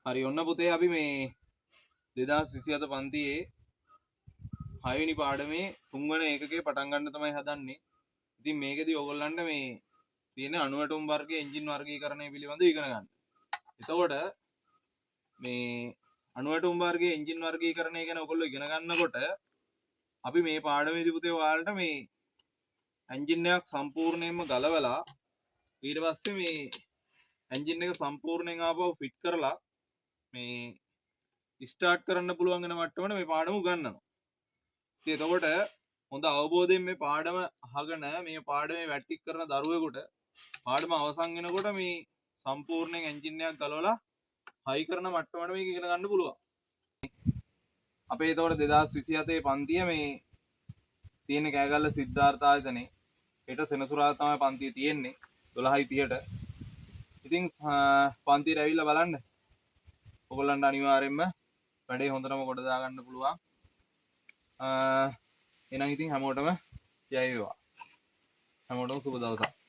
හරි ඔන්න පුතේ අපි මේ 2027 පන්තියේ 6 වෙනි පාඩමේ 3 වෙනි ඒකකේ පටන් ගන්න තමයි හදන්නේ. ඉතින් මේකෙදි ඔයගොල්ලන්ට මේ තියෙන අණුවැටුම් වර්ගයේ එන්ජින් වර්ගීකරණය පිළිබඳව ඉගෙන ගන්න. එතකොට මේ අණුවැටුම් වර්ගයේ එන්ජින් වර්ගීකරණය ගැන ඔයගොල්ලෝ ඉගෙන ගන්නකොට අපි මේ පාඩමේදී පුතේ ඔයාලට මේ එන්ජින් එකක් සම්පූර්ණයෙන්ම ගලවලා ඊට පස්සේ මේ එන්ජින් එක සම්පූර්ණයෙන් ආපහු ෆිට කරලා මේ ස්ටාර්ට් කරන්න පුළුවන් වෙන මට්ටමට මේ පාඩම උගන්වනවා. ඉතින් එතකොට හොඳ අවබෝධයෙන් මේ පාඩම අහගෙන මේ පාඩමේ වැට්ටික් කරන දරුවෙකුට පාඩම අවසන් වෙනකොට මේ සම්පූර්ණයෙන් එන්ජින් එකක් ගලවලා හයි කරන මට්ටමට මේක ඉගෙන ගන්න පුළුවන්. අපේ එතකොට 2027 පන්තිය මේ තියෙන කෑගල්ල සිද්ධාර්ථ ආයතනේ හෙට සෙනසුරාදා තමයි පන්තිය තියෙන්නේ 12:30ට. ඉතින් පන්තියට ඇවිල්ලා බලන්න. ඔයගොල්ලන්ට අනිවාර්යයෙන්ම වැඩේ හොඳටම කොට දා ගන්න පුළුවන්. එහෙනම් ඉතින් හැමෝටම ජය වේවා. හැමෝටම සුබ දවසක්.